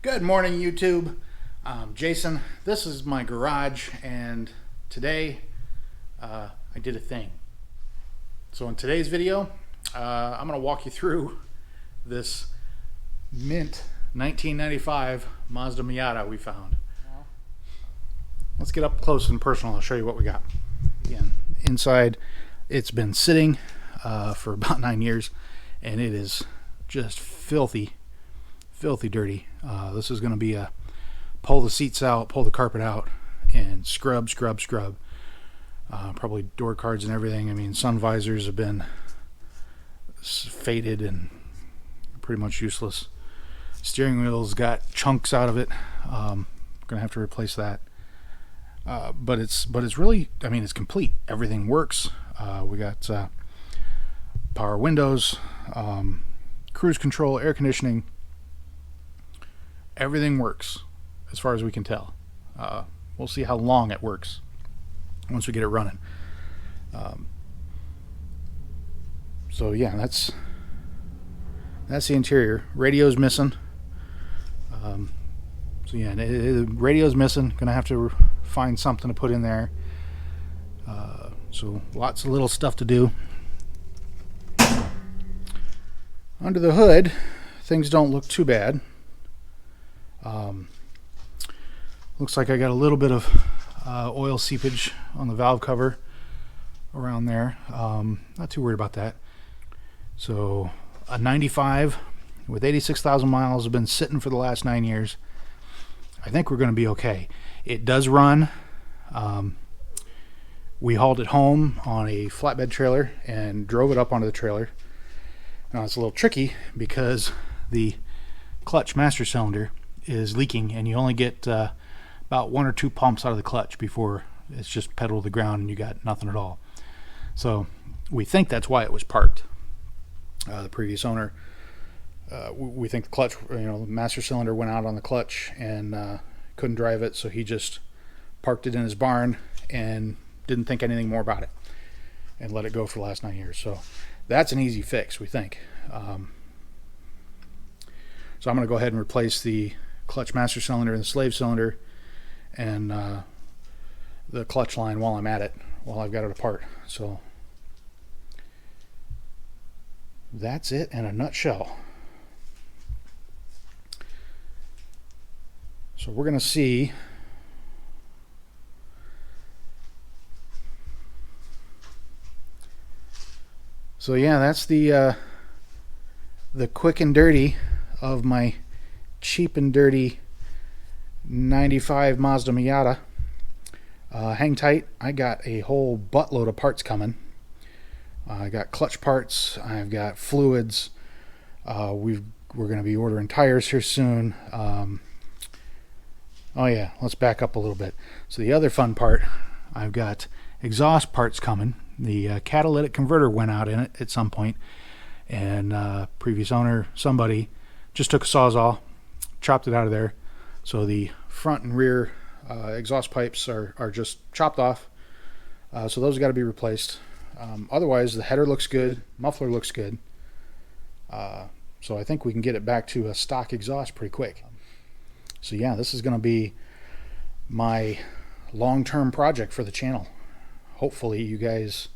Good morning, YouTube. Jason. This is my garage, and today I did a thing. So in today's video, I'm going to walk you through this mint 1995 Mazda Miata we found. Let's get up close and personal. I'll show you what we got. Again, inside, it's been sitting for about 9 years, and it is just filthy dirty. This is going to be a pull the seats out, pull the carpet out, and scrub. Probably door cards and everything. I mean, sun visors have been faded and pretty much useless. Steering wheel's got chunks out of it. Gonna have to replace that. But it's really, I mean, it's complete. Everything works. We got power windows, cruise control, air conditioning. Everything works as far as we can tell. We'll see how long it works once we get it running. So yeah, that's the interior. Radio's missing. So yeah, the radio's missing. Gonna have to find something to put in there. So lots of little stuff to do. Under the hood, things don't look too bad. Looks like I got a little bit of oil seepage on the valve cover around there. Not too worried about that. So a 95 with 86,000 miles have been sitting for the last 9 years. I think we're going to be okay. It does run. We hauled it home on a flatbed trailer and drove it up onto the trailer. Now it's a little tricky because the clutch master cylinder is leaking, and you only get about 1 or 2 pumps out of the clutch before it's just pedal to the ground and you got nothing at all. So we think that's why it was parked. The previous owner, we think the clutch, the master cylinder went out on the clutch and couldn't drive it, so he just parked it in his barn and didn't think anything more about it and let it go for the last 9 years. So that's an easy fix, we think. So I'm going to go ahead and replace the clutch master cylinder and the slave cylinder and the clutch line while I'm at it, while I've got it apart. So that's it in a nutshell. So we're going to see so yeah, that's the quick and dirty of my cheap and dirty 95 Mazda Miata. Hang tight, I got a whole buttload of parts coming. I got clutch parts, I've got fluids, we're going to be ordering tires here soon. Oh yeah, let's back up a little bit. So the other fun part, I've got exhaust parts coming. The catalytic converter went out in it at some point, and previous owner, somebody, just took a Sawzall, chopped it out of there. So the front and rear exhaust pipes are just chopped off. So those got to be replaced. Otherwise, the header looks good, muffler looks good. So I think we can get it back to a stock exhaust pretty quick. So yeah, this is going to be my long-term project for the channel. Hopefully you guys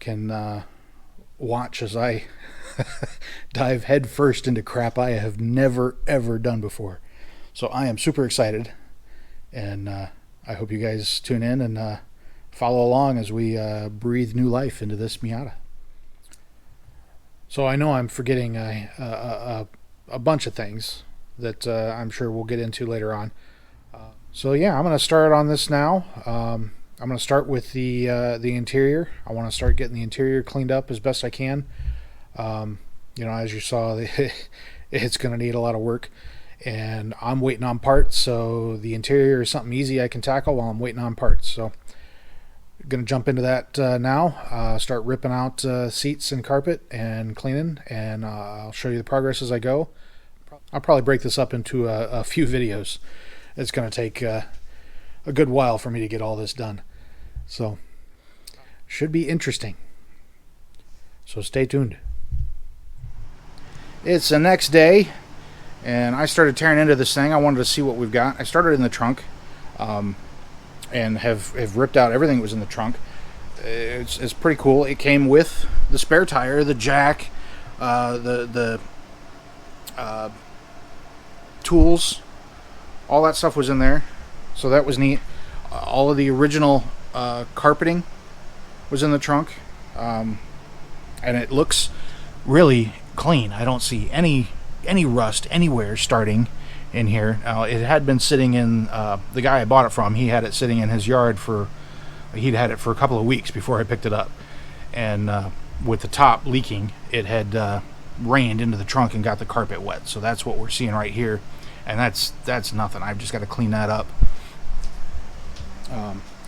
can watch as I dive head first into crap I have never ever done before. So I am super excited, and I hope you guys tune in and follow along as we breathe new life into this Miata. So I know I'm forgetting a bunch of things that I'm sure we'll get into later on. So yeah, I'm going to start on this now. I'm going to start with the interior. I want to start getting the interior cleaned up as best I can. As you saw, it's going to need a lot of work, and I'm waiting on parts. So the interior is something easy I can tackle while I'm waiting on parts. So I'm going to jump into that now. Start ripping out seats and carpet and cleaning, and I'll show you the progress as I go. I'll probably break this up into a few videos. It's going to take a good while for me to get all this done. So, should be interesting. So stay tuned. It's the next day, and I started tearing into this thing. I wanted to see what we've got. I started in the trunk, and have ripped out everything that was in the trunk. It's pretty cool. It came with the spare tire, the jack, the tools, all that stuff was in there, so that was neat. All of the original carpeting was in the trunk, and it looks really clean. I don't see any rust anywhere starting in here. It had been sitting in, the guy I bought it from, he had it sitting in his yard he'd had it for a couple of weeks before I picked it up, and with the top leaking, it had rained into the trunk and got the carpet wet. So that's what we're seeing right here, and that's nothing. I've just got to clean that up.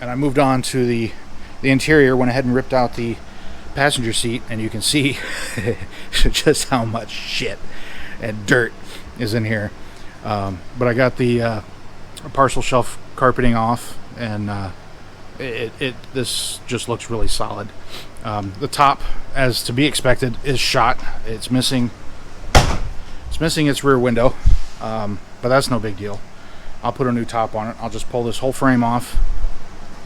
And I moved on to the interior, went ahead and ripped out the passenger seat, and you can see just how much shit and dirt is in here. But I got the parcel shelf carpeting off, and this just looks really solid. The top, as to be expected, is shot. It's missing its rear window, but that's no big deal. I'll put a new top on it. I'll just pull this whole frame off,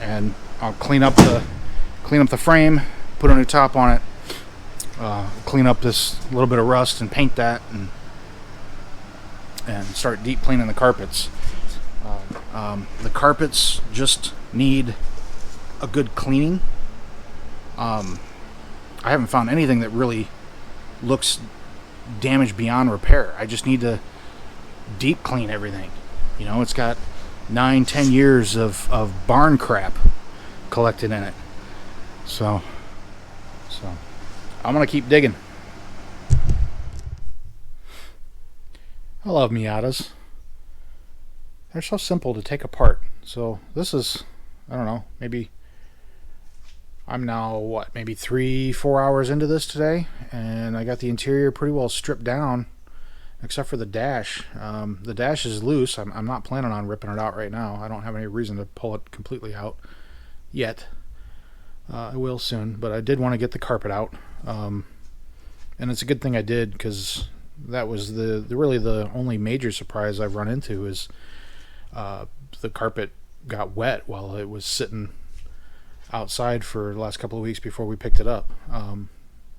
and I'll clean up the frame, put a new top on it, clean up this little bit of rust and paint that, and start deep cleaning the carpets. The carpets just need a good cleaning. I haven't found anything that really looks damaged beyond repair. I just need to deep clean everything. You know, it's got 9-10 years of barn crap collected in it. So I'm gonna keep digging. I love Miatas. They're so simple to take apart. So this is, I don't know, maybe I'm now maybe 3-4 hours into this today, and I got the interior pretty well stripped down, except for the dash. The dash is loose. I'm not planning on ripping it out right now. I don't have any reason to pull it completely out yet. I will soon, but I did want to get the carpet out, and it's a good thing I did, because that was really the only major surprise I've run into is the carpet got wet while it was sitting outside for the last couple of weeks before we picked it up. I'm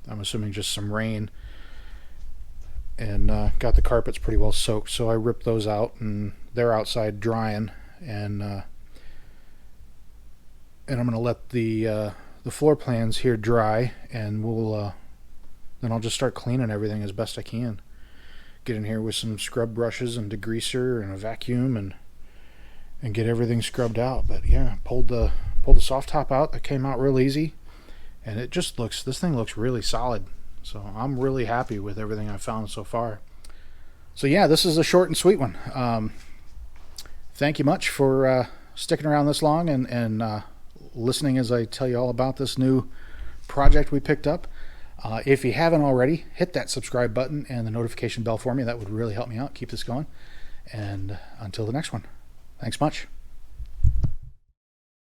assuming just some rain, and got the carpets pretty well soaked, so I ripped those out, and they're outside drying, and I'm going to let the floor plans here dry, and then I'll just start cleaning everything as best I can. Get in here with some scrub brushes and degreaser and a vacuum, and get everything scrubbed out. But yeah, pulled the soft top out. That came out real easy, and this thing looks really solid. So I'm really happy with everything I've found so far. So yeah, this is a short and sweet one. Thank you much for sticking around this long and listening as I tell you all about this new project we picked up. If you haven't already, hit that subscribe button and the notification bell for me. That would really help me out, keep this going. And until the next one, thanks much.